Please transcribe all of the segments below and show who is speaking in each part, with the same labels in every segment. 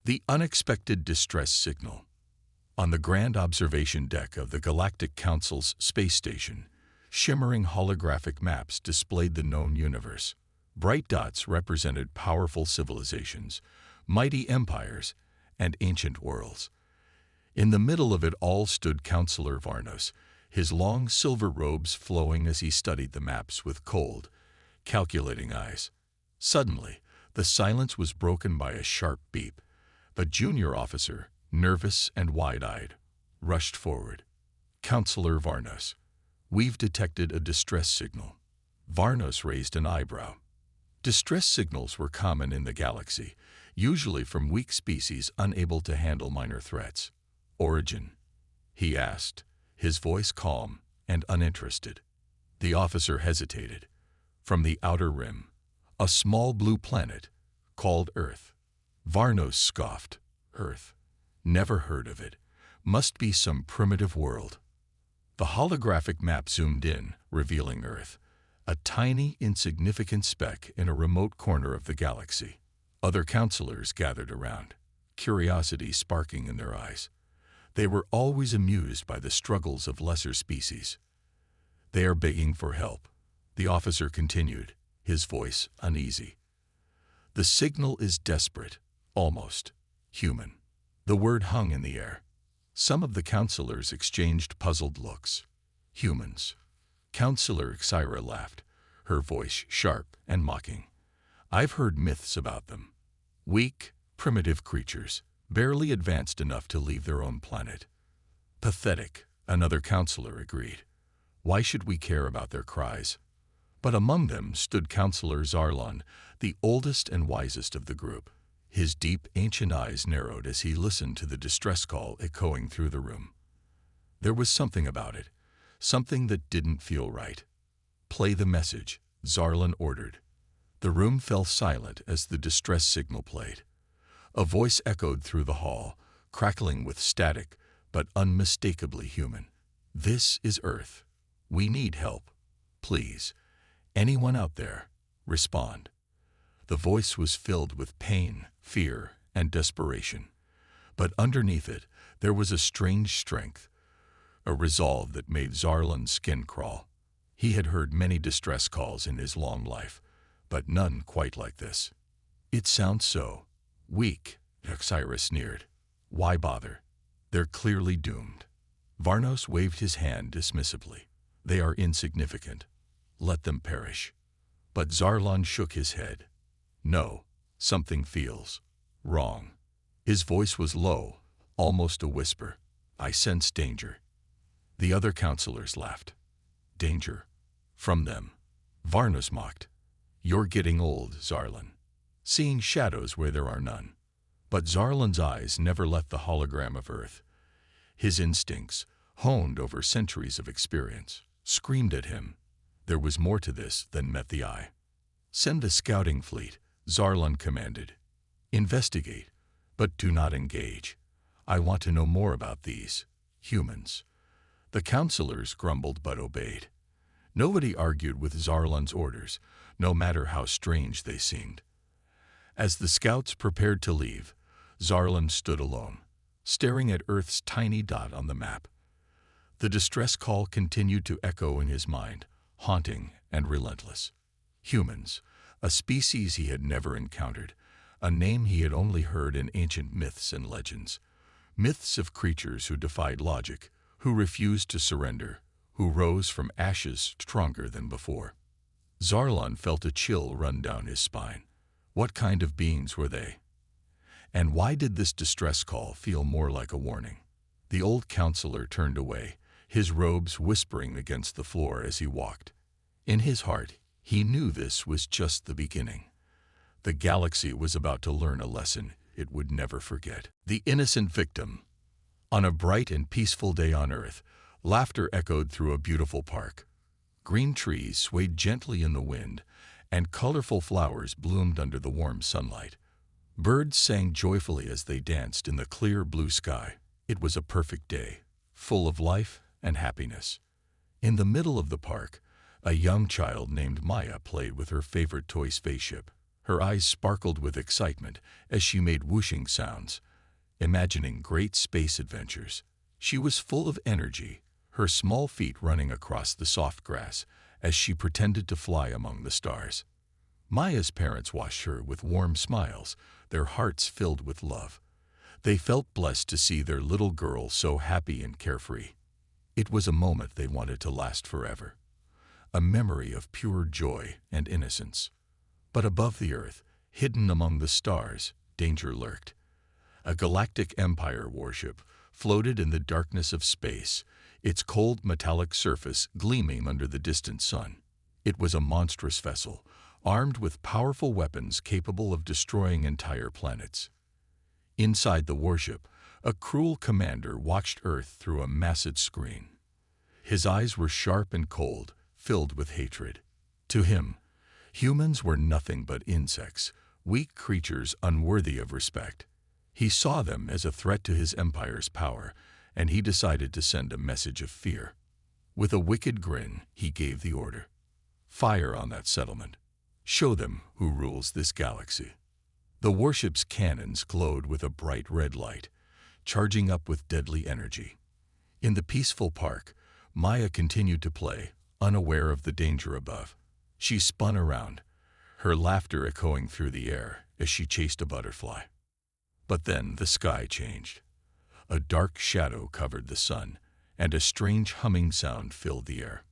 Speaker 1: The unexpected distress signal. On the grand observation deck of the Galactic Council's space station, shimmering holographic maps displayed the known universe. Bright dots represented powerful civilizations, mighty empires, and ancient worlds. In the middle of it all stood Counselor Varnos, his long silver robes flowing as he studied the maps with cold, calculating eyes. Suddenly, the silence was broken by a sharp beep. A junior officer, nervous and wide-eyed, rushed forward. "Counselor Varnos, we've detected a distress signal." Varnos raised an eyebrow. Distress signals were common in the galaxy, usually from weak species unable to handle minor threats. "Origin?" he asked, his voice calm and uninterested. The officer hesitated. "From the outer rim, a small blue planet called Earth." Varnos scoffed. "Earth? Never heard of it. Must be some primitive world." The holographic map zoomed in, revealing Earth, a tiny, insignificant speck in a remote corner of the galaxy. Other counselors gathered around, curiosity sparking in their eyes. They were always amused by the struggles of lesser species. "They are begging for help," the officer continued, his voice uneasy. "The signal is desperate, almost human." The word hung in the air. Some of the counselors exchanged puzzled looks. "Humans." Counselor Xyra laughed, her voice sharp and mocking. "I've heard myths about them. Weak, primitive creatures, barely advanced enough to leave their own planet." "Pathetic," another counselor agreed. "Why should we care about their cries?" But among them stood Counselor Zarlon, the oldest and wisest of the group. His deep, ancient eyes narrowed as he listened to the distress call echoing through the room. There was something about it, something that didn't feel right. "Play the message," Zarlon ordered. The room fell silent as the distress signal played. A voice echoed through the hall, crackling with static, but unmistakably human. "This is Earth. We need help. Please, anyone out there, respond." The voice was filled with pain, fear, and desperation. But underneath it, there was a strange strength, a resolve that made Zarlon's skin crawl. He had heard many distress calls in his long life, but none quite like this. "It sounds so weak," Xyra sneered. "Why bother? They're clearly doomed." Varnos waved his hand dismissively. "They are insignificant. Let them perish." But Zarlon shook his head. "No, something feels wrong." His voice was low, almost a whisper. "I sense danger." The other counselors laughed. "Danger? From them?" Varnos mocked. "You're getting old, Zarlon, seeing shadows where there are none." But Zarlon's eyes never left the hologram of Earth. His instincts, honed over centuries of experience, screamed at him. There was more to this than met the eye. "Send a scouting fleet," Zarlon commanded. "Investigate, but do not engage. I want to know more about these humans." The counselors grumbled but obeyed. Nobody argued with Zarlon's orders, no matter how strange they seemed. As the scouts prepared to leave, Zarlon stood alone, staring at Earth's tiny dot on the map. The distress call continued to echo in his mind, haunting and relentless. Humans, a species he had never encountered, a name he had only heard in ancient myths and legends. Myths of creatures who defied logic, who refused to surrender, who rose from ashes stronger than before. Zarlon felt a chill run down his spine. What kind of beings were they? And why did this distress call feel more like a warning? The old counselor turned away, his robes whispering against the floor as he walked. In his heart, he knew this was just the beginning. The galaxy was about to learn a lesson it would never forget. The innocent victim. On a bright and peaceful day on Earth, laughter echoed through a beautiful park. Green trees swayed gently in the wind, and colorful flowers bloomed under the warm sunlight. Birds sang joyfully as they danced in the clear blue sky. It was a perfect day, full of life and happiness. In the middle of the park, a young child named Maya played with her favorite toy spaceship. Her eyes sparkled with excitement as she made whooshing sounds, imagining great space adventures. She was full of energy, her small feet running across the soft grass as she pretended to fly among the stars. Maya's parents watched her with warm smiles, their hearts filled with love. They felt blessed to see their little girl so happy and carefree. It was a moment they wanted to last forever, a memory of pure joy and innocence. But above the Earth, hidden among the stars, danger lurked. A galactic empire warship floated in the darkness of space, its cold metallic surface gleaming under the distant sun. It was a monstrous vessel, armed with powerful weapons capable of destroying entire planets. Inside the warship, a cruel commander watched Earth through a massive screen. His eyes were sharp and cold, filled with hatred. To him, humans were nothing but insects, weak creatures unworthy of respect. He saw them as a threat to his empire's power, and he decided to send a message of fear. With a wicked grin, he gave the order. Fire on that settlement. Show them who rules this galaxy. The warship's cannons glowed with a bright red light, charging up with deadly energy. In the peaceful park, Maya continued to play, unaware of the danger above. She spun around, her laughter echoing through the air as she chased a butterfly. But then the sky changed. A dark shadow covered the sun, and a strange humming sound filled the air.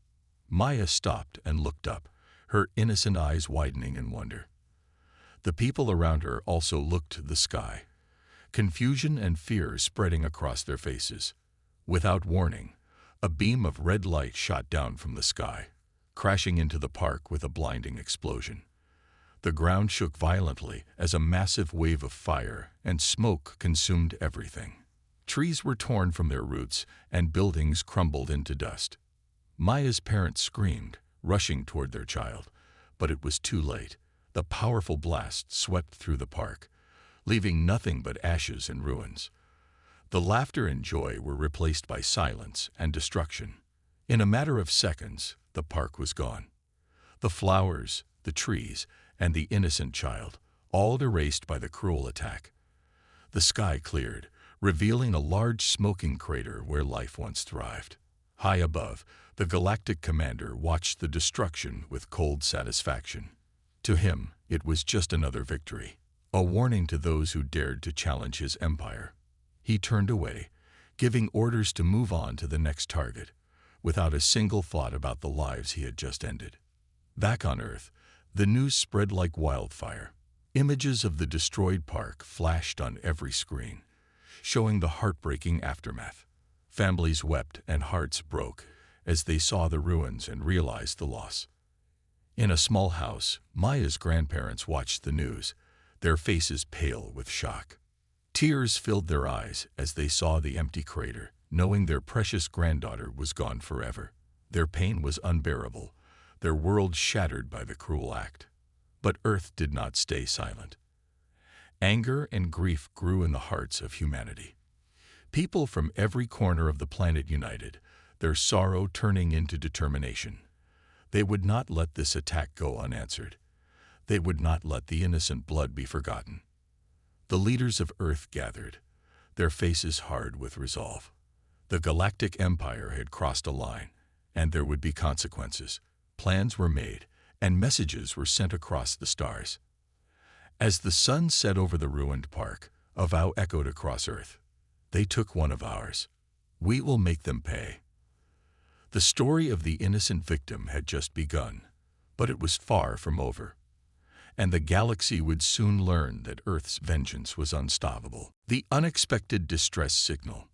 Speaker 1: Maya stopped and looked up, her innocent eyes widening in wonder. The people around her also looked to the sky, confusion and fear spreading across their faces. Without warning, a beam of red light shot down from the sky, crashing into the park with a blinding explosion. The ground shook violently as a massive wave of fire and smoke consumed everything. Trees were torn from their roots and buildings crumbled into dust. Maya's parents screamed, rushing toward their child, but it was too late. The powerful blast swept through the park, leaving nothing but ashes and ruins. The laughter and joy were replaced by silence and destruction. In a matter of seconds, the park was gone. The flowers, the trees, and the innocent child, all erased by the cruel attack. The sky cleared, revealing a large smoking crater where life once thrived. High above, the galactic commander watched the destruction with cold satisfaction. To him, it was just another victory, a warning to those who dared to challenge his empire. He turned away, giving orders to move on to the next target, without a single thought about the lives he had just ended. Back on Earth, the news spread like wildfire. Images of the destroyed park flashed on every screen, showing the heartbreaking aftermath. Families wept and hearts broke as they saw the ruins and realized the loss. In a small house, Maya's grandparents watched the news, their faces pale with shock. Tears filled their eyes as they saw the empty crater, knowing their precious granddaughter was gone forever. Their pain was unbearable, their world shattered by the cruel act. But Earth did not stay silent. Anger and grief grew in the hearts of humanity. People from every corner of the planet united, their sorrow turning into determination. They would not let this attack go unanswered. They would not let the innocent blood be forgotten. The leaders of Earth gathered, their faces hard with resolve. The Galactic Empire had crossed a line, and there would be consequences. Plans were made, and messages were sent across the stars. As the sun set over the ruined park, a vow echoed across Earth. They took one of ours. We will make them pay. The story of the innocent victim had just begun, but it was far from over. And the galaxy would soon learn that Earth's vengeance was unstoppable. The unexpected distress signal.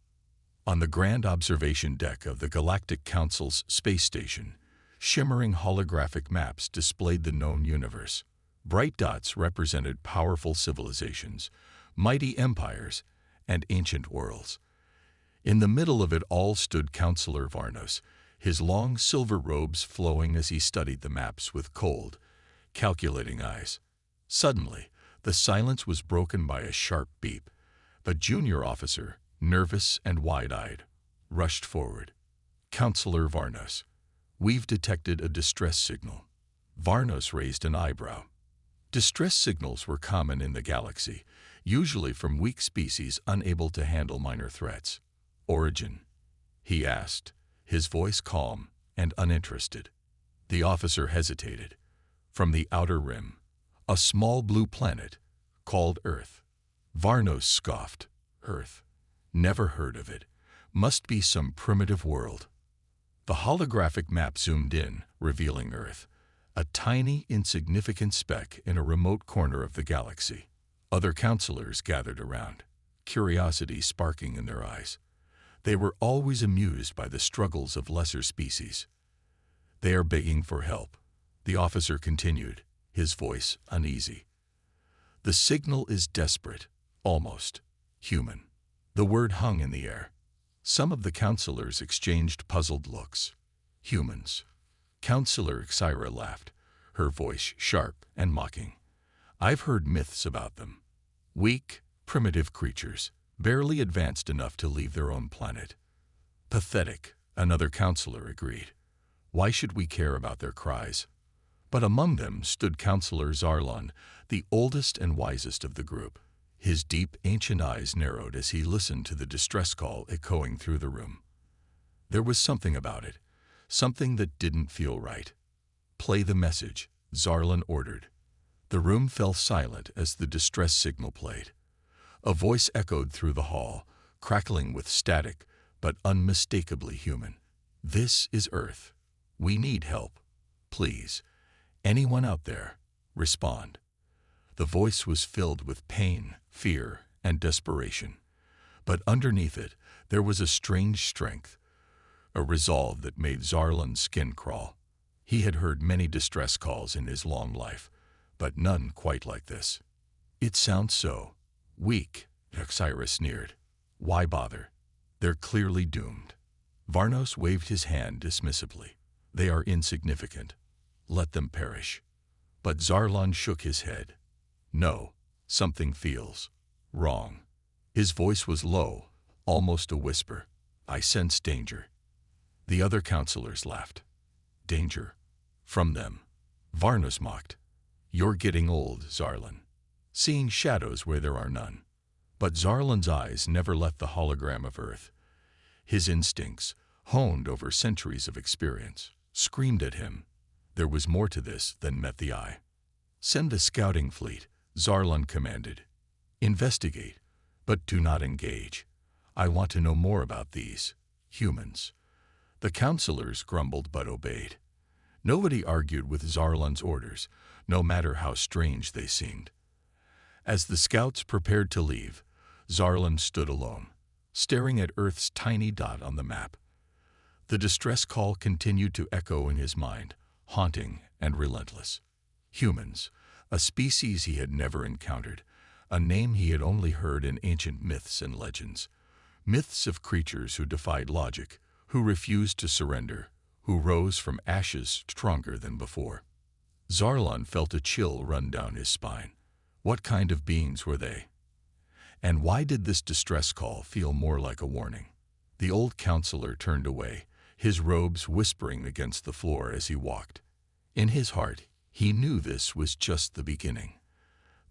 Speaker 1: On the grand observation deck of the Galactic Council's space station, shimmering holographic maps displayed the known universe. Bright dots represented powerful civilizations, mighty empires, and ancient worlds. In the middle of it all stood Counselor Varnos, his long silver robes flowing as he studied the maps with cold, calculating eyes. Suddenly, the silence was broken by a sharp beep. A junior officer, nervous and wide-eyed, rushed forward. Counselor Varnos, we've detected a distress signal. Varnos raised an eyebrow. Distress signals were common in the galaxy, usually from weak species unable to handle minor threats. "Origin?" he asked, his voice calm and uninterested. The officer hesitated. "From the outer rim, a small blue planet called Earth." Varnos scoffed. "Earth? Never heard of it. Must be some primitive world." The holographic map zoomed in, revealing Earth, a tiny, insignificant speck in a remote corner of the galaxy. Other counselors gathered around, curiosity sparking in their eyes. They were always amused by the struggles of lesser species. "They are begging for help," the officer continued, his voice uneasy. "The signal is desperate, almost human." The word hung in the air. Some of the counselors exchanged puzzled looks. "Humans." Counselor Xyra laughed, her voice sharp and mocking. "I've heard myths about them. Weak, primitive creatures, barely advanced enough to leave their own planet." "Pathetic," another counselor agreed. "Why should we care about their cries?" But among them stood Counselor Zarlon, the oldest and wisest of the group. His deep, ancient eyes narrowed as he listened to the distress call echoing through the room. There was something about it, something that didn't feel right. "Play the message," Zarlon ordered. The room fell silent as the distress signal played. A voice echoed through the hall, crackling with static, but unmistakably human. "This is Earth. We need help. Please, anyone out there, respond." The voice was filled with pain, fear, and desperation. But underneath it, there was a strange strength, a resolve that made Zarlon's skin crawl. He had heard many distress calls in his long life, but none quite like this. "It sounds so weak," Xyra sneered. "Why bother? They're clearly doomed." Varnos waved his hand dismissively. "They are insignificant. Let them perish." But Zarlon shook his head. "No, something feels wrong." His voice was low, almost a whisper. "I sense danger." The other counselors laughed. "Danger? From them?" Varnos mocked. "You're getting old, Zarlon, seeing shadows where there are none." But Zarlon's eyes never left the hologram of Earth. His instincts, honed over centuries of experience, screamed at him. There was more to this than met the eye. "Send the scouting fleet," Zarlon commanded. "Investigate, but do not engage. I want to know more about these humans." The counselors grumbled but obeyed. Nobody argued with Zarlon's orders, no matter how strange they seemed. As the scouts prepared to leave, Zarlon stood alone, staring at Earth's tiny dot on the map. The distress call continued to echo in his mind, haunting and relentless. Humans, a species he had never encountered, a name he had only heard in ancient myths and legends. Myths of creatures who defied logic, who refused to surrender, who rose from ashes stronger than before. Zarlon felt a chill run down his spine. What kind of beings were they? And why did this distress call feel more like a warning? The old counselor turned away, his robes whispering against the floor as he walked. In his heart, he knew this was just the beginning.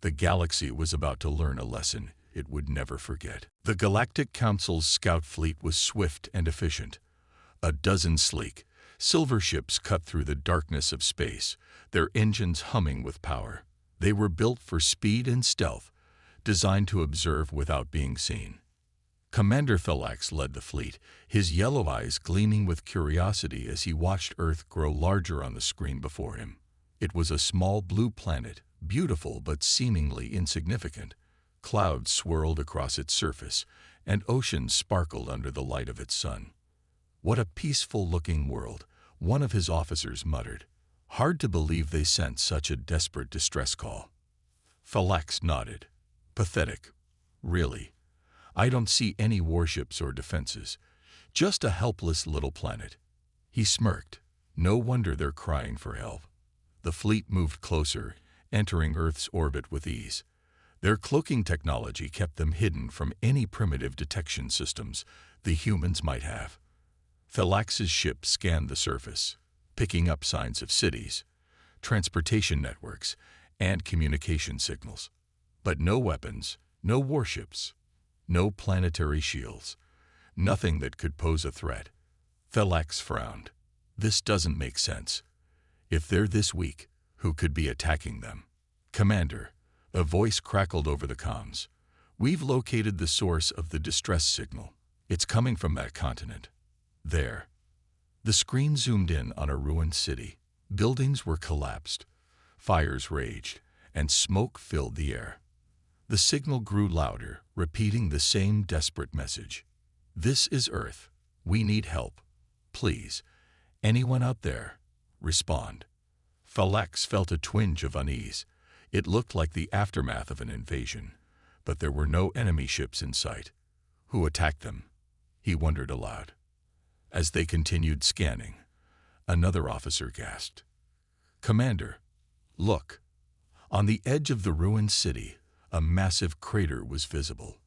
Speaker 1: The galaxy was about to learn a lesson it would never forget. The Galactic Council's scout fleet was swift and efficient. A dozen sleek, silver ships cut through the darkness of space, their engines humming with power. They were built for speed and stealth, designed to observe without being seen. Commander Philax led the fleet, his yellow eyes gleaming with curiosity as he watched Earth grow larger on the screen before him. It was a small blue planet, beautiful but seemingly insignificant. Clouds swirled across its surface, and oceans sparkled under the light of its sun. "What a peaceful-looking world," one of his officers muttered. Hard to believe they sent such a desperate distress call. Philax nodded. "Pathetic. Really. I don't see any warships or defenses. Just a helpless little planet." He smirked. "No wonder they're crying for help." The fleet moved closer, entering Earth's orbit with ease. Their cloaking technology kept them hidden from any primitive detection systems the humans might have. Philax's ship scanned the surface, picking up signs of cities, transportation networks, and communication signals. But no weapons, no warships, no planetary shields, nothing that could pose a threat. Thalax frowned. This doesn't make sense. If they're this weak, who could be attacking them? Commander, a voice crackled over the comms. We've located the source of the distress signal. It's coming from that continent. There. The screen zoomed in on a ruined city. Buildings were collapsed. Fires raged, and smoke filled the air. The signal grew louder, repeating the same desperate message. This is Earth. We need help. Please, anyone out there, respond. Thalax felt a twinge of unease. It looked like the aftermath of an invasion, but there were no enemy ships in sight. Who attacked them? He wondered aloud. As they continued scanning, another officer gasped. Commander, look. On the edge of the ruined city, a massive crater was visible.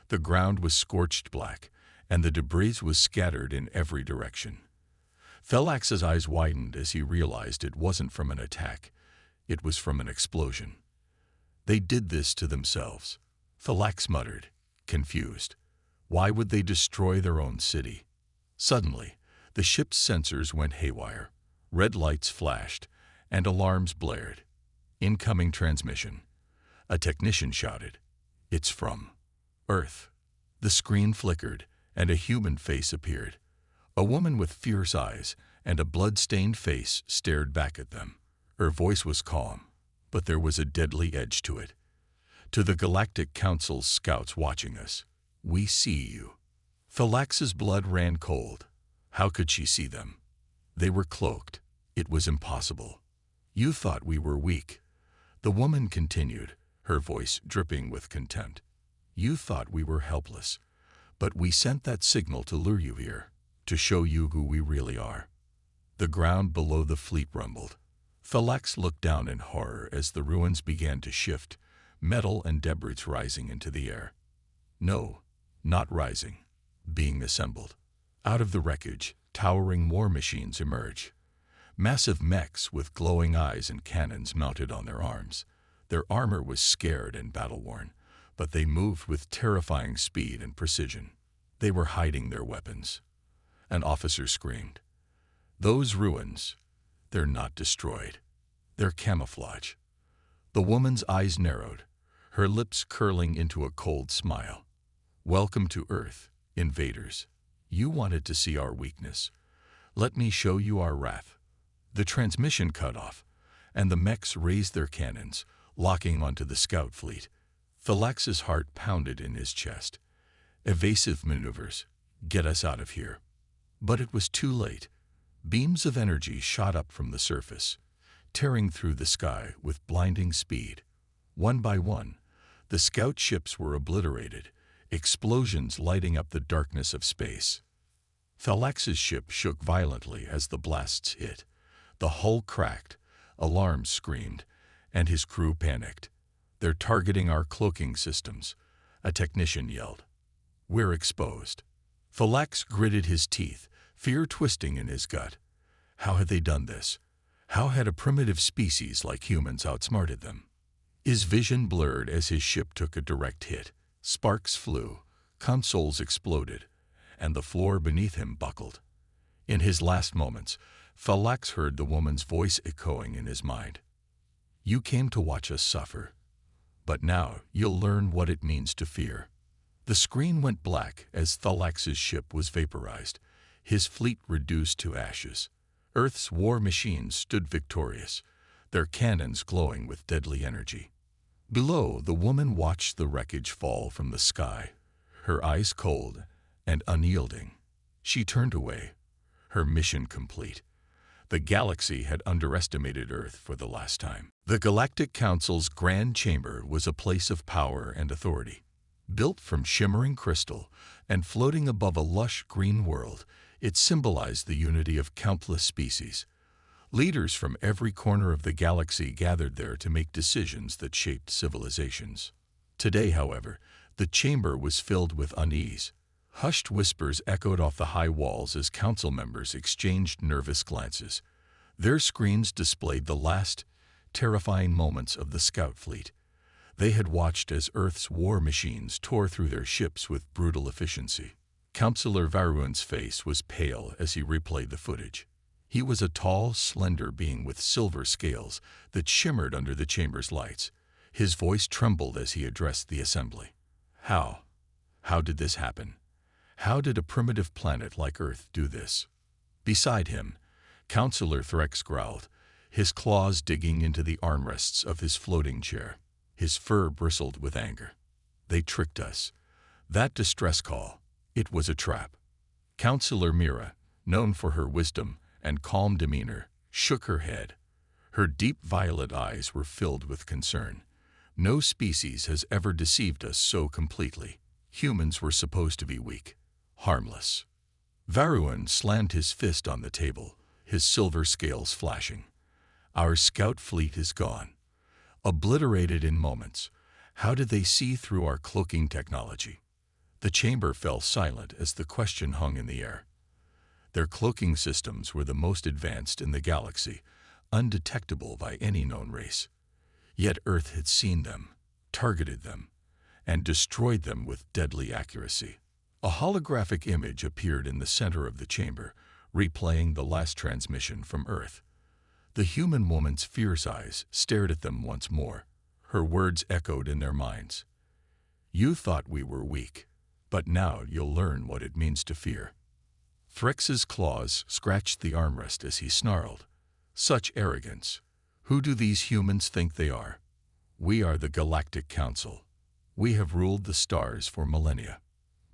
Speaker 1: The ground was scorched black, and the debris was scattered in every direction. Thalax's eyes widened as he realized it wasn't from an attack. It was from an explosion. They did this to themselves. Thalax muttered, confused. Why would they destroy their own city? Suddenly, the ship's sensors went haywire. Red lights flashed, and alarms blared. Incoming transmission. A technician shouted, "It's from Earth." The screen flickered, and a human face appeared. A woman with fierce eyes and a blood-stained face stared back at them. Her voice was calm, but there was a deadly edge to it. To the Galactic Council's scouts watching us, we see you. Thalax's blood ran cold. How could she see them? They were cloaked. It was impossible. You thought we were weak. The woman continued, her voice dripping with contempt. You thought we were helpless, but we sent that signal to lure you here, to show you who we really are. The ground below the fleet rumbled. Thalax looked down in horror as the ruins began to shift, metal and debris rising into the air. No, not rising, being assembled. Out of the wreckage, towering war machines emerge. Massive mechs with glowing eyes and cannons mounted on their arms. Their armor was scared and battle-worn, but they moved with terrifying speed and precision. They were hiding their weapons. An officer screamed, "Those ruins, they're not destroyed. They're camouflage." The woman's eyes narrowed, her lips curling into a cold smile. "Welcome to Earth, invaders. You wanted to see our weakness. Let me show you our wrath." The transmission cut off, and the mechs raised their cannons, locking onto the scout fleet. Thalax's heart pounded in his chest. Evasive maneuvers. Get us out of here. But it was too late. Beams of energy shot up from the surface, tearing through the sky with blinding speed. One by one, the scout ships were obliterated, explosions lighting up the darkness of space. Thalax's ship shook violently as the blasts hit. The hull cracked, alarms screamed, and his crew panicked. "They're targeting our cloaking systems," a technician yelled. "We're exposed." Thalax gritted his teeth, fear twisting in his gut. How had they done this? How had a primitive species like humans outsmarted them? His vision blurred as his ship took a direct hit. Sparks flew, consoles exploded, and the floor beneath him buckled. In his last moments, Thalax heard the woman's voice echoing in his mind. "You came to watch us suffer, but now you'll learn what it means to fear." The screen went black as Thalax's ship was vaporized, his fleet reduced to ashes. Earth's war machines stood victorious, their cannons glowing with deadly energy. Below, the woman watched the wreckage fall from the sky, her eyes cold and unyielding. She turned away, her mission complete. The galaxy had underestimated Earth for the last time. The Galactic Council's Grand Chamber was a place of power and authority. Built from shimmering crystal and floating above a lush green world, it symbolized the unity of countless species. Leaders from every corner of the galaxy gathered there to make decisions that shaped civilizations. Today, however, the chamber was filled with unease. Hushed whispers echoed off the high walls as council members exchanged nervous glances. Their screens displayed the last terrifying moments of the scout fleet. They had watched as Earth's war machines tore through their ships with brutal efficiency. Counselor Varuan's face was pale as he replayed the footage. He was a tall, slender being with silver scales that shimmered under the chamber's lights. His voice trembled as he addressed the assembly. How? How did this happen? How did a primitive planet like Earth do this? Beside him, Counselor Threx growled, his claws digging into the armrests of his floating chair. His fur bristled with anger. They tricked us. That distress call, it was a trap. Counselor Mira, known for her wisdom and calm demeanor, shook her head. Her deep violet eyes were filled with concern. No species has ever deceived us so completely. Humans were supposed to be weak, harmless. Varuan slammed his fist on the table, his silver scales flashing. Our scout fleet is gone. Obliterated in moments. How did they see through our cloaking technology? The chamber fell silent as the question hung in the air. Their cloaking systems were the most advanced in the galaxy, undetectable by any known race. Yet Earth had seen them, targeted them, and destroyed them with deadly accuracy. A holographic image appeared in the center of the chamber, replaying the last transmission from Earth. The human woman's fierce eyes stared at them once more. Her words echoed in their minds. You thought we were weak, but now you'll learn what it means to fear. Threx's claws scratched the armrest as he snarled. Such arrogance. Who do these humans think they are? We are the Galactic Council. We have ruled the stars for millennia.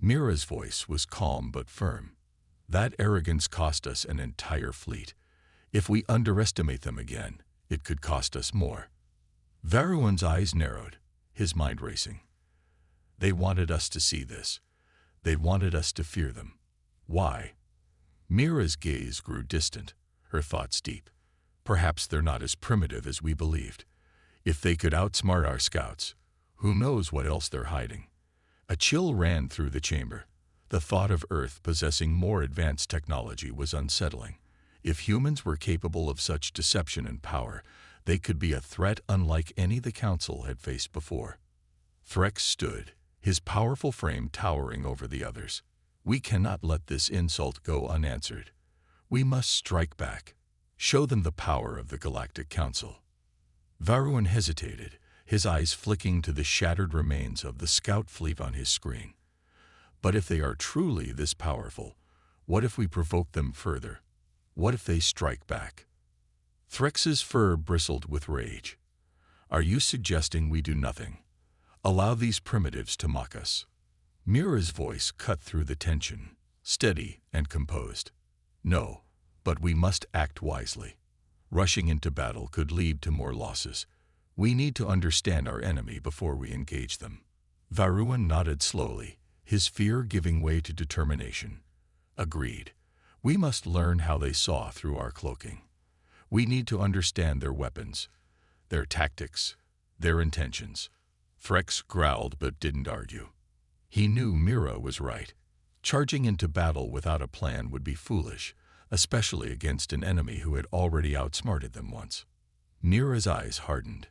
Speaker 1: Mira's voice was calm but firm. That arrogance cost us an entire fleet. If we underestimate them again, it could cost us more. Varuan's eyes narrowed, his mind racing. They wanted us to see this. They wanted us to fear them. Why? Mira's gaze grew distant, her thoughts deep. Perhaps they're not as primitive as we believed. If they could outsmart our scouts, who knows what else they're hiding? A chill ran through the chamber. The thought of Earth possessing more advanced technology was unsettling. If humans were capable of such deception and power, they could be a threat unlike any the Council had faced before. Threx stood, his powerful frame towering over the others. We cannot let this insult go unanswered. We must strike back. Show them the power of the Galactic Council. Varuan hesitated, his eyes flicking to the shattered remains of the scout fleet on his screen. But if they are truly this powerful, what if we provoke them further? What if they strike back? Threx's fur bristled with rage. Are you suggesting we do nothing? Allow these primitives to mock us? Mira's voice cut through the tension, steady and composed. No, but we must act wisely. Rushing into battle could lead to more losses. We need to understand our enemy before we engage them. Varuan nodded slowly, his fear giving way to determination. Agreed. We must learn how they saw through our cloaking. We need to understand their weapons, their tactics, their intentions. Threx growled but didn't argue. He knew Mira was right. Charging into battle without a plan would be foolish, especially against an enemy who had already outsmarted them once. Mira's eyes hardened.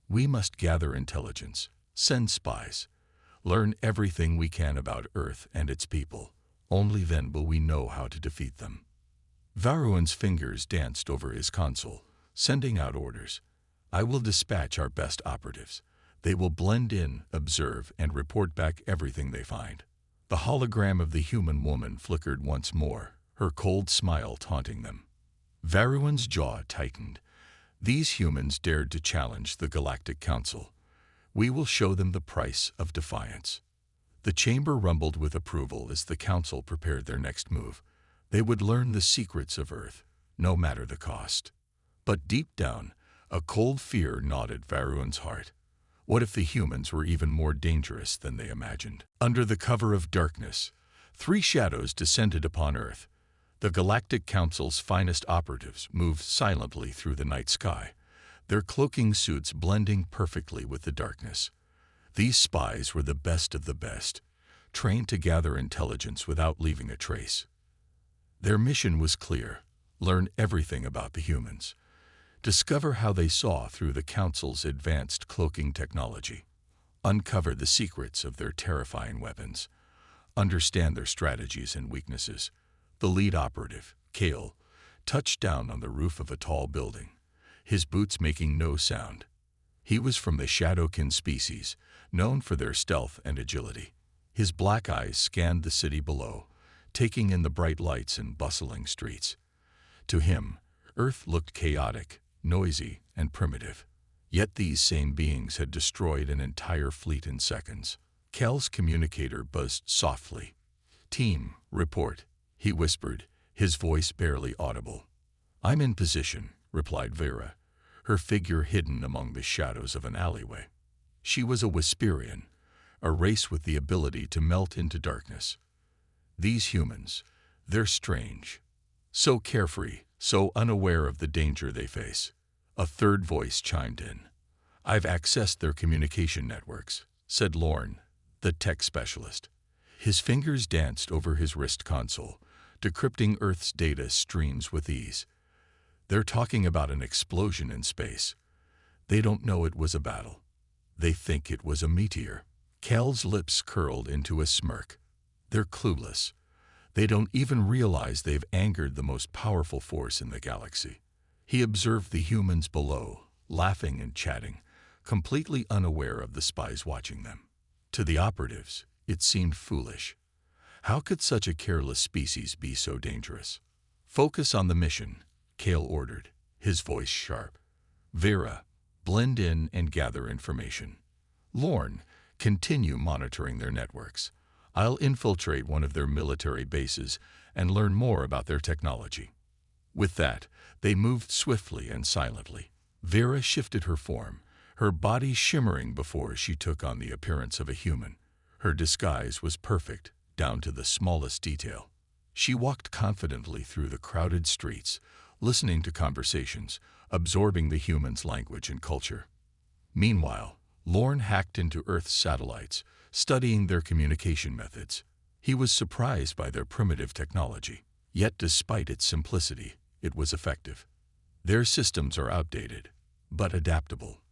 Speaker 1: We must gather intelligence, send spies, learn everything we can about Earth and its people. Only then will we know how to defeat them. Varuan's fingers danced over his console, sending out orders. I will dispatch our best operatives. They will blend in, observe, and report back everything they find. The hologram of the human woman flickered once more, her cold smile taunting them. Varuan's jaw tightened. These humans dared to challenge the Galactic Council. We will show them the price of defiance. The chamber rumbled with approval as the Council prepared their next move. They would learn the secrets of Earth, no matter the cost. But deep down, a cold fear gnawed at Varuan's heart. What if the humans were even more dangerous than they imagined? Under the cover of darkness, 3 shadows descended upon Earth. The Galactic Council's finest operatives moved silently through the night sky, their cloaking suits blending perfectly with the darkness. These spies were the best of the best, trained to gather intelligence without leaving a trace. Their mission was clear: learn everything about the humans. Discover how they saw through the Council's advanced cloaking technology. Uncover the secrets of their terrifying weapons. Understand their strategies and weaknesses. The lead operative, Kale, touched down on the roof of a tall building, his boots making no sound. He was from the Shadowkin species, known for their stealth and agility. His black eyes scanned the city below, taking in the bright lights and bustling streets. To him, Earth looked chaotic, noisy, and primitive. Yet these same beings had destroyed an entire fleet in seconds. Kel's communicator buzzed softly. "Team, report," he whispered, his voice barely audible. "I'm in position," replied Vera, her figure hidden among the shadows of an alleyway. She was a Whisperian, a race with the ability to melt into darkness. These humans, they're strange. So carefree, so unaware of the danger they face. A third voice chimed in. "I've accessed their communication networks," said Lorne, the tech specialist. His fingers danced over his wrist console, decrypting Earth's data streams with ease. "They're talking about an explosion in space. They don't know it was a battle. They think it was a meteor." Kel's lips curled into a smirk. "They're clueless. They don't even realize they've angered the most powerful force in the galaxy." He observed the humans below, laughing and chatting, completely unaware of the spies watching them. To the operatives, it seemed foolish. How could such a careless species be so dangerous? "Focus on the mission," Kale ordered, his voice sharp. "Vera, blend in and gather information. Lorne, continue monitoring their networks. I'll infiltrate one of their military bases and learn more about their technology." With that, they moved swiftly and silently. Vera shifted her form, her body shimmering before she took on the appearance of a human. Her disguise was perfect, down to the smallest detail. She walked confidently through the crowded streets, listening to conversations, absorbing the humans' language and culture. Meanwhile, Lorne hacked into Earth's satellites, studying their communication methods. He was surprised by their primitive technology. Yet despite its simplicity, it was effective. Their systems are outdated, but adaptable.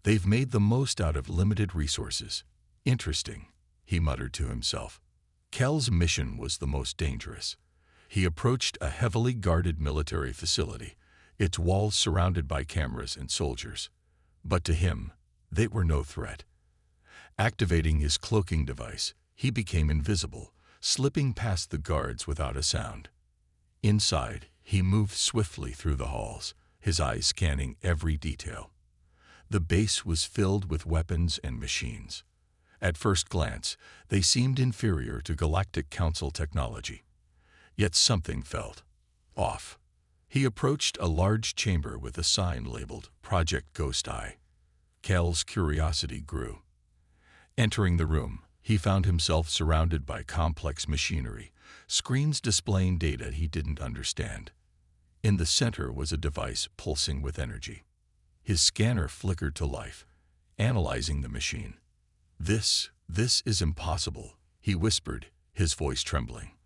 Speaker 1: They've made the most out of limited resources. "Interesting," he muttered to himself. Kel's mission was the most dangerous. He approached a heavily guarded military facility, its walls surrounded by cameras and soldiers. But to him, they were no threat. Activating his cloaking device, he became invisible, slipping past the guards without a sound. Inside, he moved swiftly through the halls, his eyes scanning every detail. The base was filled with weapons and machines. At first glance, they seemed inferior to Galactic Council technology. Yet something felt off. He approached a large chamber with a sign labeled Project Ghost Eye. Kel's curiosity grew. Entering the room, he found himself surrounded by complex machinery, screens displaying data he didn't understand. In the center was a device pulsing with energy. His scanner flickered to life, analyzing the machine. This is impossible," he whispered, his voice trembling.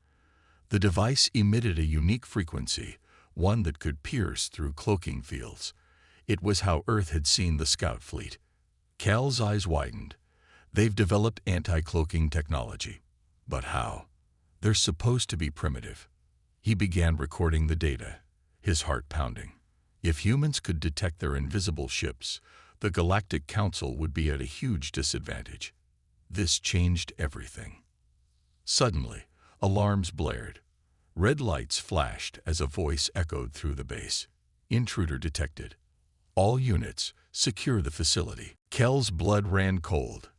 Speaker 1: The device emitted a unique frequency, one that could pierce through cloaking fields. It was how Earth had seen the scout fleet. Kel's eyes widened. They've developed anti-cloaking technology. But how? They're supposed to be primitive. He began recording the data, his heart pounding. If humans could detect their invisible ships, the Galactic Council would be at a huge disadvantage. This changed everything. Suddenly, alarms blared. Red lights flashed as a voice echoed through the base. "Intruder detected. All units, secure the facility." Kel's blood ran cold.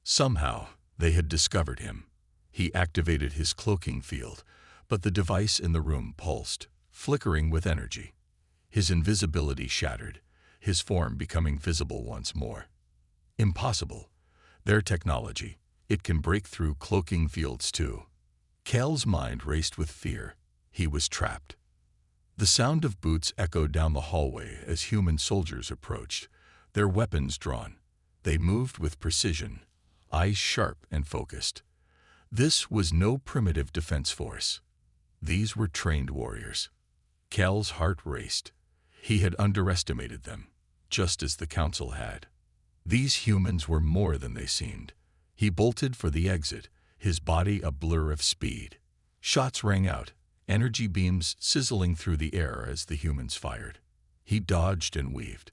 Speaker 1: Somehow, they had discovered him. He activated his cloaking field, but the device in the room pulsed, flickering with energy. His invisibility shattered, his form becoming visible once more. Impossible. Their technology, it can break through cloaking fields too. Kel's mind raced with fear. He was trapped. The sound of boots echoed down the hallway as human soldiers approached, their weapons drawn. They moved with precision, eyes sharp and focused. This was no primitive defense force. These were trained warriors. Kel's heart raced. He had underestimated them, just as the council had. These humans were more than they seemed. He bolted for the exit, his body a blur of speed. Shots rang out, energy beams sizzling through the air as the humans fired. He dodged and weaved,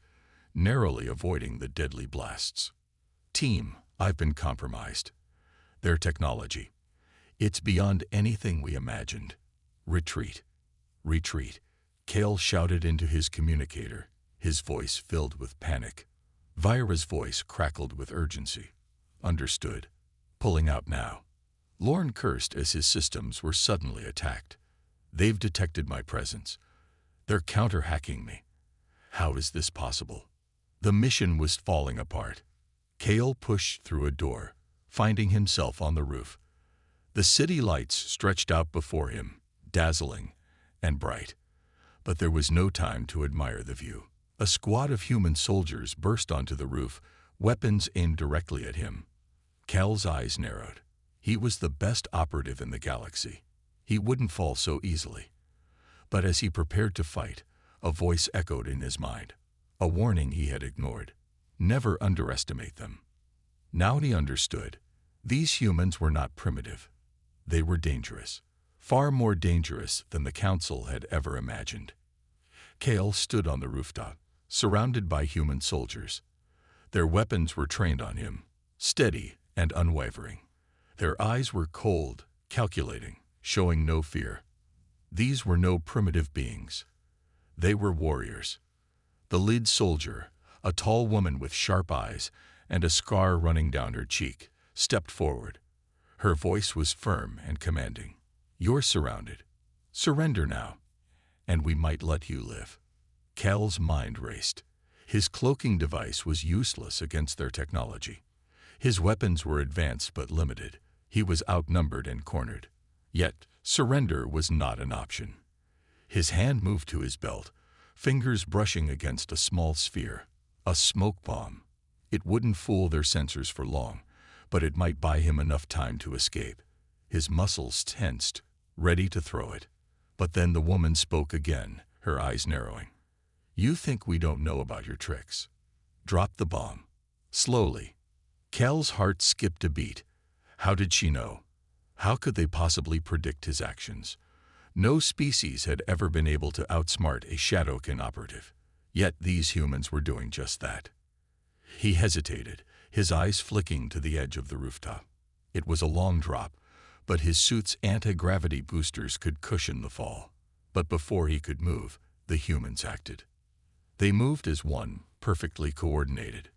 Speaker 1: narrowly avoiding the deadly blasts. Team, I've been compromised. Their technology. It's beyond anything we imagined. Retreat. Retreat. Kale shouted into his communicator, his voice filled with panic. Vira's voice crackled with urgency. Understood. Pulling out now. Lorne cursed as his systems were suddenly attacked. They've detected my presence. They're counter-hacking me. How is this possible? The mission was falling apart. Kale pushed through a door, finding himself on the roof. The city lights stretched out before him, dazzling and bright. But there was no time to admire the view. A squad of human soldiers burst onto the roof, weapons aimed directly at him. Cal's eyes narrowed. He was the best operative in the galaxy. He wouldn't fall so easily. But as he prepared to fight, a voice echoed in his mind, a warning he had ignored. Never underestimate them. Now he understood. These humans were not primitive. They were dangerous. Far more dangerous than the Council had ever imagined. Kale stood on the rooftop, surrounded by human soldiers. Their weapons were trained on him, steady and unwavering. Their eyes were cold, calculating, showing no fear. These were no primitive beings. They were warriors. The lead soldier, a tall woman with sharp eyes and a scar running down her cheek, stepped forward. Her voice was firm and commanding. You're surrounded. Surrender now, and we might let you live. Cal's mind raced. His cloaking device was useless against their technology. His weapons were advanced but limited. He was outnumbered and cornered. Yet, surrender was not an option. His hand moved to his belt, fingers brushing against a small sphere, a smoke bomb. It wouldn't fool their sensors for long, but it might buy him enough time to escape. His muscles tensed, ready to throw it. But then the woman spoke again, her eyes narrowing. You think we don't know about your tricks. Drop the bomb. Slowly. Cal's heart skipped a beat. How did she know? How could they possibly predict his actions? No species had ever been able to outsmart a Shadowkin operative. Yet these humans were doing just that. He hesitated, his eyes flicking to the edge of the rooftop. It was a long drop, but his suit's anti-gravity boosters could cushion the fall. But before he could move, the humans acted. They moved as one, perfectly coordinated.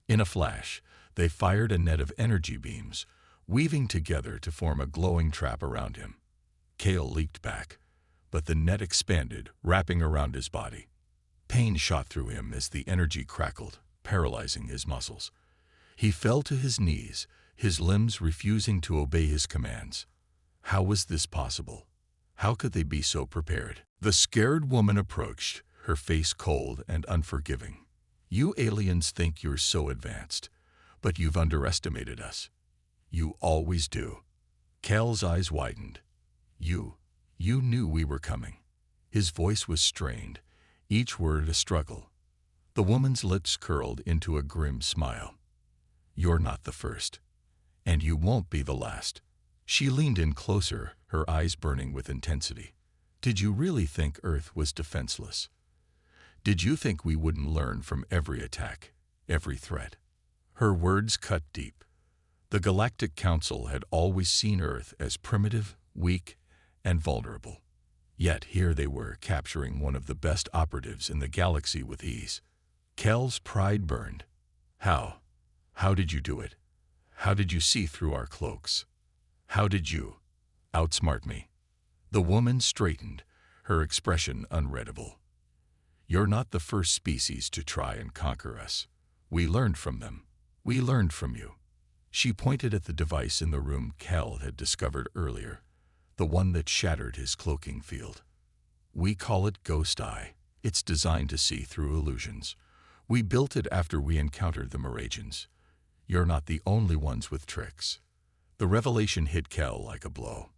Speaker 1: In a flash, they fired a net of energy beams, weaving together to form a glowing trap around him. Kale leaped back, but the net expanded, wrapping around his body. Pain shot through him as the energy crackled, paralyzing his muscles. He fell to his knees, his limbs refusing to obey his commands. How was this possible? How could they be so prepared? The scared woman approached, her face cold and unforgiving. You aliens think you're so advanced, but you've underestimated us. You always do. Cal's eyes widened. You knew we were coming. His voice was strained, each word a struggle. The woman's lips curled into a grim smile. You're not the first, and you won't be the last. She leaned in closer, her eyes burning with intensity. Did you really think Earth was defenseless? Did you think we wouldn't learn from every attack, every threat? Her words cut deep. The Galactic Council had always seen Earth as primitive, weak, and vulnerable. Yet here they were, capturing one of the best operatives in the galaxy with ease. Cal's pride burned. How? How did you do it? How did you see through our cloaks? How did you outsmart me? The woman straightened, her expression unreadable. You're not the first species to try and conquer us. We learned from them. We learned from you. She pointed at the device in the room Cal had discovered earlier, the one that shattered his cloaking field. We call it Ghost Eye. It's designed to see through illusions. We built it after we encountered the Meragians. You're not the only ones with tricks. The revelation hit Cal like a blow.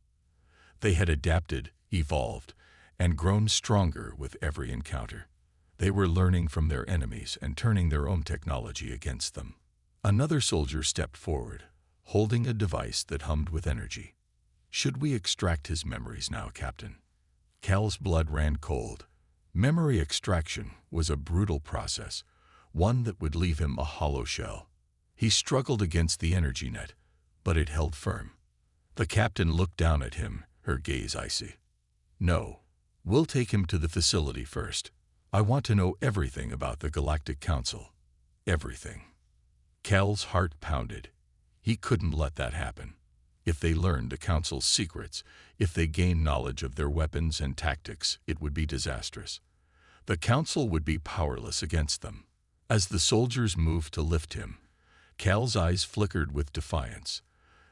Speaker 1: They had adapted, evolved, and grown stronger with every encounter. They were learning from their enemies and turning their own technology against them. Another soldier stepped forward, holding a device that hummed with energy. "Should we extract his memories now, Captain?" Cal's blood ran cold. Memory extraction was a brutal process, one that would leave him a hollow shell. He struggled against the energy net, but it held firm. The captain looked down at him, her gaze icy. "No, we'll take him to the facility first. I want to know everything about the Galactic Council. Everything." Cal's heart pounded. He couldn't let that happen. If they learned the Council's secrets, if they gained knowledge of their weapons and tactics, it would be disastrous. The Council would be powerless against them. As the soldiers moved to lift him, Cal's eyes flickered with defiance.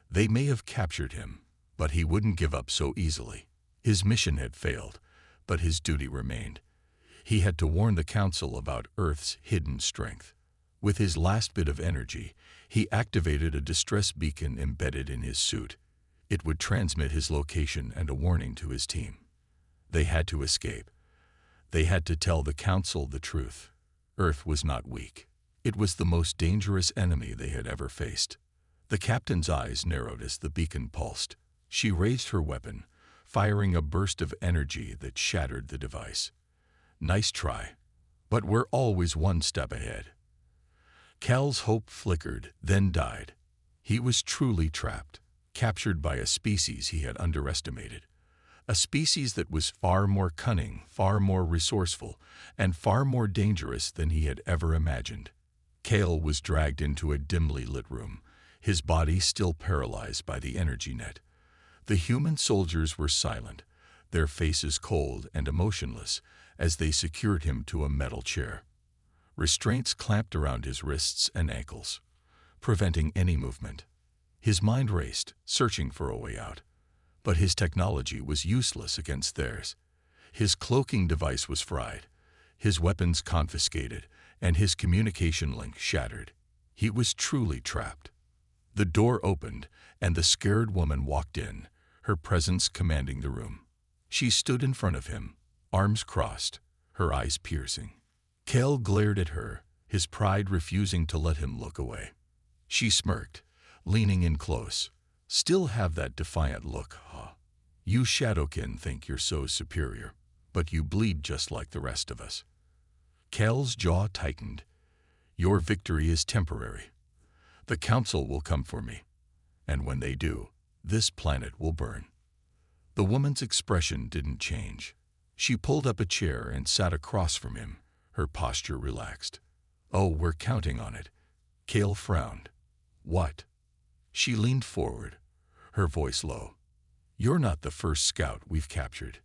Speaker 1: They may have captured him, but he wouldn't give up so easily. His mission had failed, but his duty remained. He had to warn the Council about Earth's hidden strength. With his last bit of energy, he activated a distress beacon embedded in his suit. It would transmit his location and a warning to his team. They had to escape. They had to tell the Council the truth. Earth was not weak. It was the most dangerous enemy they had ever faced. The captain's eyes narrowed as the beacon pulsed. She raised her weapon, firing a burst of energy that shattered the device. "Nice try, but we're always one step ahead." Cal's hope flickered, then died. He was truly trapped, captured by a species he had underestimated. A species that was far more cunning, far more resourceful, and far more dangerous than he had ever imagined. Cal was dragged into a dimly lit room, his body still paralyzed by the energy net. The human soldiers were silent, their faces cold and emotionless, as they secured him to a metal chair. Restraints clamped around his wrists and ankles, preventing any movement. His mind raced, searching for a way out. But his technology was useless against theirs. His cloaking device was fried, his weapons confiscated, and his communication link shattered. He was truly trapped. The door opened, and the scared woman walked in, her presence commanding the room. She stood in front of him, arms crossed, her eyes piercing. Cal glared at her, his pride refusing to let him look away. She smirked, leaning in close. "Still have that defiant look, huh? You Shadowkin think you're so superior, but you bleed just like the rest of us." Cal's jaw tightened. "Your victory is temporary. The Council will come for me, and when they do, this planet will burn." The woman's expression didn't change. She pulled up a chair and sat across from him, her posture relaxed. "Oh, we're counting on it." Cal frowned. "What?" She leaned forward, her voice low. "You're not the first scout we've captured,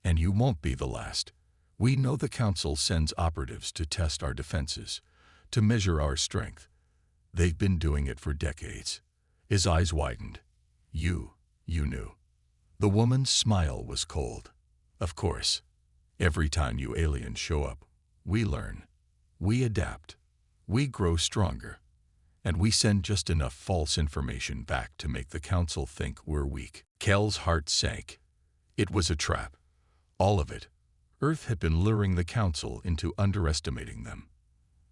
Speaker 1: and you won't be the last. We know the Council sends operatives to test our defenses, to measure our strength. They've been doing it for decades." His eyes widened. You knew." The woman's smile was cold. "Of course. Every time you aliens show up, we learn. We adapt. We grow stronger. And we send just enough false information back to make the Council think we're weak." Cal's heart sank. It was a trap. All of it. Earth had been luring the Council into underestimating them.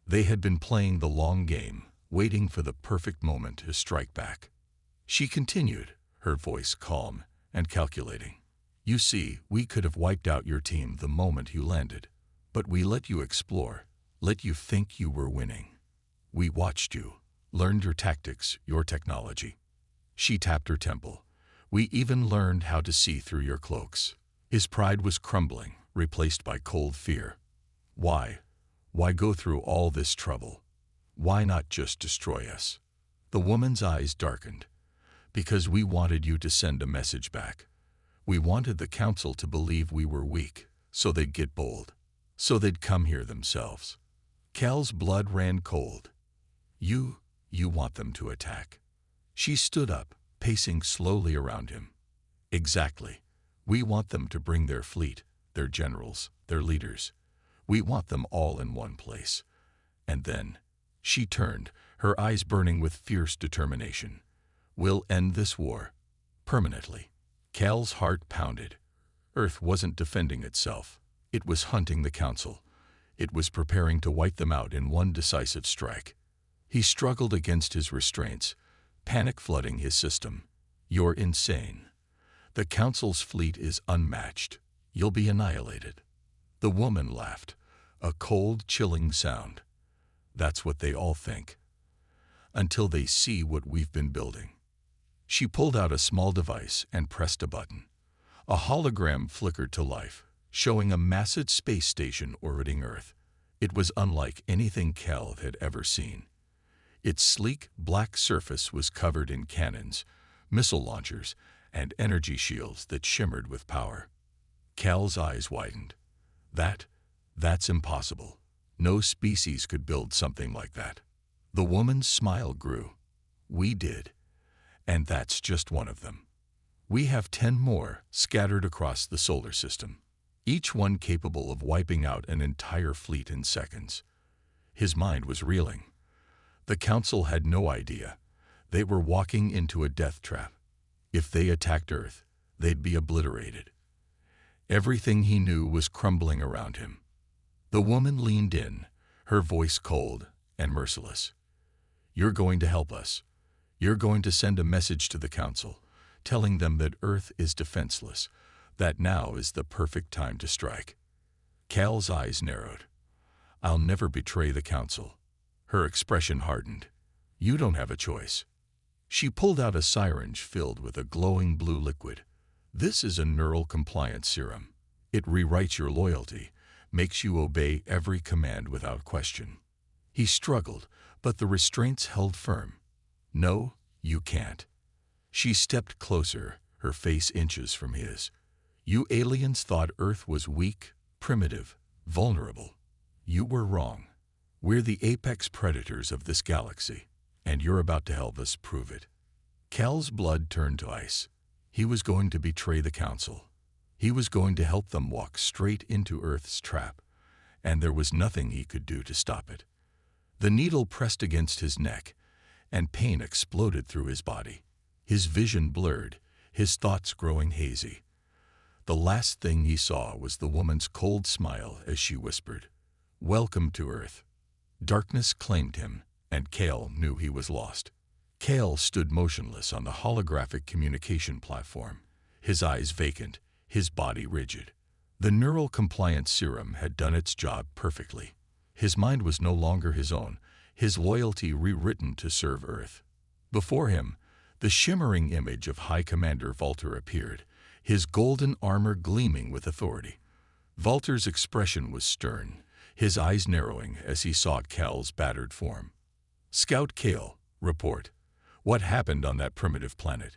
Speaker 1: They had been playing the long game, waiting for the perfect moment to strike back. She continued, her voice calm and calculating. "You see, we could have wiped out your team the moment you landed, but we let you explore, let you think you were winning. We watched you, learned your tactics, your technology." She tapped her temple. "We even learned how to see through your cloaks." His pride was crumbling, replaced by cold fear. Why? Why go through all this trouble? Why not just destroy us? The woman's eyes darkened. "Because we wanted you to send a message back. We wanted the Council to believe we were weak, so they'd get bold. So they'd come here themselves." Cal's blood ran cold. You want them to attack." She stood up, pacing slowly around him. "Exactly. We want them to bring their fleet, their generals, their leaders. We want them all in one place. And then," she turned, her eyes burning with fierce determination, "we'll end this war. Permanently." Cal's heart pounded. Earth wasn't defending itself. It was hunting the Council. It was preparing to wipe them out in one decisive strike. He struggled against his restraints, panic flooding his system. "You're insane. The Council's fleet is unmatched. You'll be annihilated." The woman laughed, a cold, chilling sound. "That's what they all think. Until they see what we've been building." She pulled out a small device and pressed a button. A hologram flickered to life, showing a massive space station orbiting Earth. It was unlike anything Cal had ever seen. Its sleek, black surface was covered in cannons, missile launchers, and energy shields that shimmered with power. Cal's eyes widened. That's impossible. No species could build something like that." The woman's smile grew. "We did. And that's just one of them. We have 10 more scattered across the solar system, each one capable of wiping out an entire fleet in seconds." His mind was reeling. The Council had no idea. They were walking into a death trap. If they attacked Earth, they'd be obliterated. Everything he knew was crumbling around him. The woman leaned in, her voice cold and merciless. "You're going to help us. You're going to send a message to the Council, telling them that Earth is defenseless, that now is the perfect time to strike." Cal's eyes narrowed. "I'll never betray the Council." Her expression hardened. "You don't have a choice." She pulled out a syringe filled with a glowing blue liquid. "This is a neural compliance serum. It rewrites your loyalty, makes you obey every command without question." He struggled, but the restraints held firm. "No, you can't." She stepped closer, her face inches from his. "You aliens thought Earth was weak, primitive, vulnerable. You were wrong. We're the apex predators of this galaxy, and you're about to help us prove it." Cal's blood turned to ice. He was going to betray the Council. He was going to help them walk straight into Earth's trap, and there was nothing he could do to stop it. The needle pressed against his neck, and pain exploded through his body. His vision blurred, his thoughts growing hazy. The last thing he saw was the woman's cold smile as she whispered, "Welcome to Earth." Darkness claimed him, and Cal knew he was lost. Cal stood motionless on the holographic communication platform, his eyes vacant, his body rigid. The neural compliance serum had done its job perfectly. His mind was no longer his own, his loyalty rewritten to serve Earth. Before him, the shimmering image of High Commander Valter appeared, his golden armor gleaming with authority. Valter's expression was stern, his eyes narrowing as he saw Cal's battered form. "Scout Cal, report. What happened on that primitive planet?"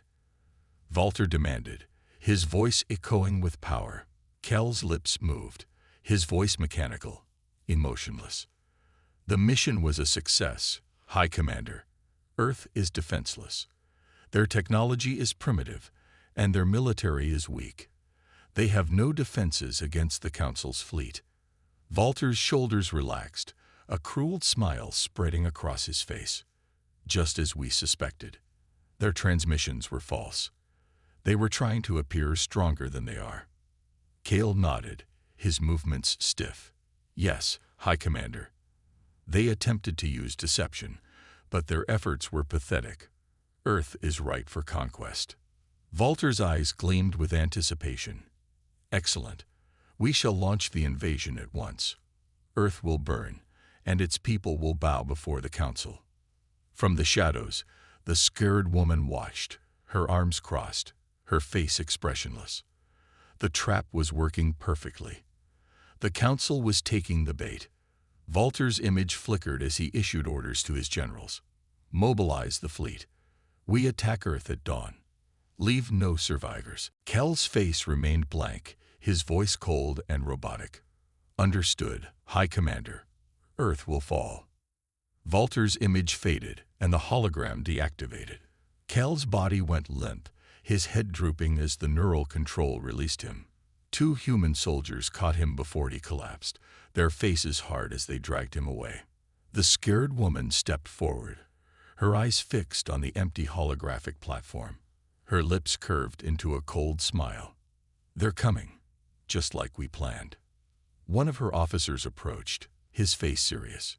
Speaker 1: Valter demanded, his voice echoing with power. Cal's lips moved, his voice mechanical, emotionless. "The mission was a success, High Commander. Earth is defenseless. Their technology is primitive, and their military is weak. They have no defenses against the Council's fleet." Valter's shoulders relaxed, a cruel smile spreading across his face. "Just as we suspected. Their transmissions were false. They were trying to appear stronger than they are." Cal nodded, his movements stiff. "Yes, High Commander. They attempted to use deception, but their efforts were pathetic. Earth is ripe for conquest." Valter's eyes gleamed with anticipation. "Excellent. We shall launch the invasion at once. Earth will burn, and its people will bow before the Council." From the shadows, the scared woman watched, her arms crossed, her face expressionless. The trap was working perfectly. The Council was taking the bait. Valter's image flickered as he issued orders to his generals. "Mobilize the fleet. We attack Earth at dawn. Leave no survivors." Cal's face remained blank, his voice cold and robotic. "Understood, High Commander. Earth will fall." Valter's image faded, and the hologram deactivated. Cal's body went limp, his head drooping as the neural control released him. 2 human soldiers caught him before he collapsed, their faces hard as they dragged him away. The scared woman stepped forward, her eyes fixed on the empty holographic platform. Her lips curved into a cold smile. "They're coming, just like we planned." One of her officers approached, his face serious.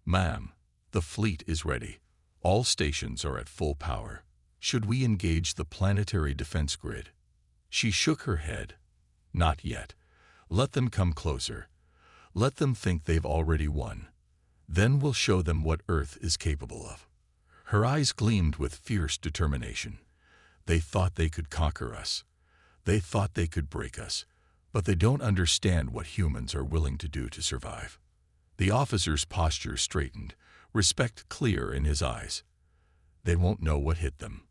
Speaker 1: "Ma'am, the fleet is ready. All stations are at full power. Should we engage the planetary defense grid?" She shook her head. "Not yet. Let them come closer. Let them think they've already won. Then we'll show them what Earth is capable of." Her eyes gleamed with fierce determination. "They thought they could conquer us. They thought they could break us, but they don't understand what humans are willing to do to survive." The officer's posture straightened, respect clear in his eyes. "They won't know what hit them."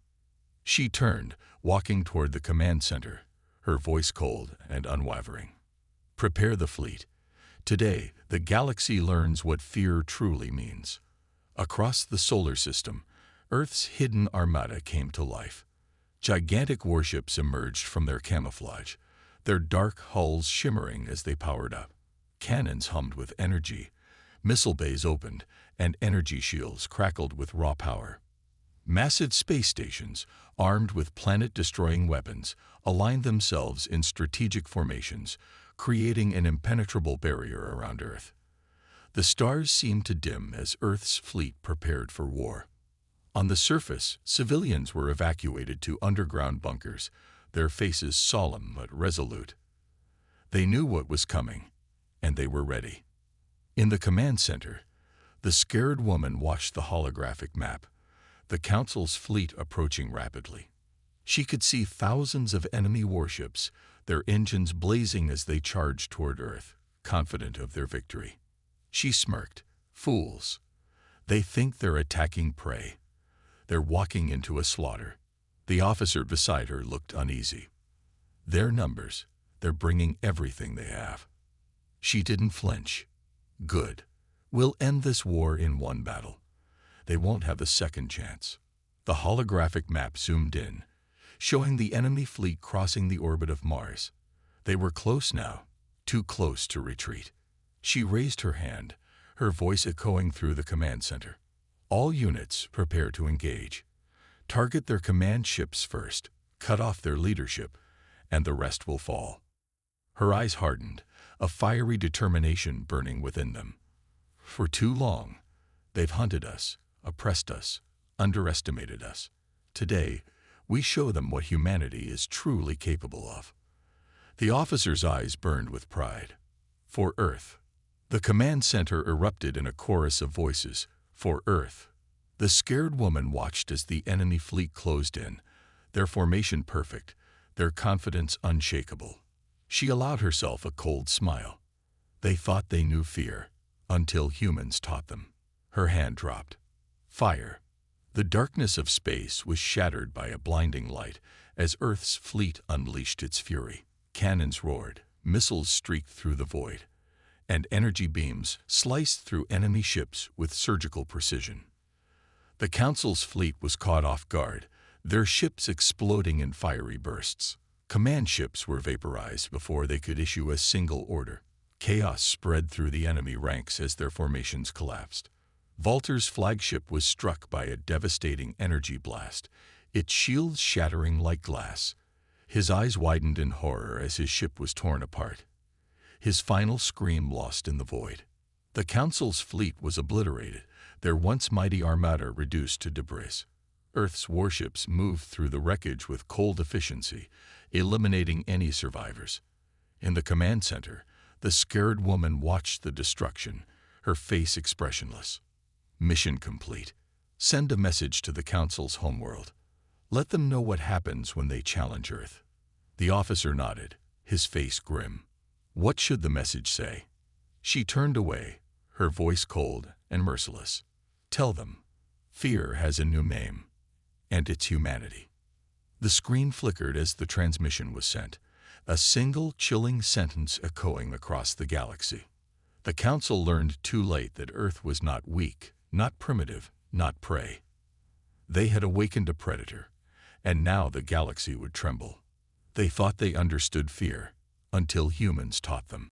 Speaker 1: She turned, walking toward the command center, her voice cold and unwavering. "Prepare the fleet. Today, the galaxy learns what fear truly means." Across the solar system, Earth's hidden armada came to life. Gigantic warships emerged from their camouflage, their dark hulls shimmering as they powered up. Cannons hummed with energy, missile bays opened, and energy shields crackled with raw power. Massive space stations, armed with planet-destroying weapons, aligned themselves in strategic formations, creating an impenetrable barrier around Earth. The stars seemed to dim as Earth's fleet prepared for war. On the surface, civilians were evacuated to underground bunkers, their faces solemn but resolute. They knew what was coming, and they were ready. In the command center, the scared woman watched the holographic map, the Council's fleet approaching rapidly. She could see thousands of enemy warships, their engines blazing as they charged toward Earth, confident of their victory. She smirked. "Fools. They think they're attacking prey. They're walking into a slaughter." The officer beside her looked uneasy. "Their numbers. They're bringing everything they have." She didn't flinch. "Good. We'll end this war in one battle. They won't have a second chance." The holographic map zoomed in, showing the enemy fleet crossing the orbit of Mars. They were close now, too close to retreat. She raised her hand, her voice echoing through the command center. "All units prepare to engage. Target their command ships first, cut off their leadership, and the rest will fall." Her eyes hardened, a fiery determination burning within them. "For too long, they've hunted us, oppressed us, underestimated us. Today, we show them what humanity is truly capable of." The officer's eyes burned with pride. "For Earth." The command center erupted in a chorus of voices. "For Earth." The scared woman watched as the enemy fleet closed in, their formation perfect, their confidence unshakable. She allowed herself a cold smile. They thought they knew fear, until humans taught them. Her hand dropped. Fire. The darkness of space was shattered by a blinding light as Earth's fleet unleashed its fury. Cannons roared, missiles streaked through the void, and energy beams sliced through enemy ships with surgical precision. The Council's fleet was caught off guard, their ships exploding in fiery bursts. Command ships were vaporized before they could issue a single order. Chaos spread through the enemy ranks as their formations collapsed. Walter's flagship was struck by a devastating energy blast, its shields shattering like glass. His eyes widened in horror as his ship was torn apart, his final scream lost in the void. The Council's fleet was obliterated, their once mighty armada reduced to debris. Earth's warships moved through the wreckage with cold efficiency, eliminating any survivors. In the command center, the scared woman watched the destruction, her face expressionless. Mission complete. Send a message to the Council's homeworld. Let them know what happens when they challenge Earth. The officer nodded, his face grim. What should the message say? She turned away, her voice cold and merciless. Tell them, fear has a new name, and it's humanity. The screen flickered as the transmission was sent, a single chilling sentence echoing across the galaxy. The Council learned too late that Earth was not weak, not primitive, not prey. They had awakened a predator, and now the galaxy would tremble. They thought they understood fear, until humans taught them.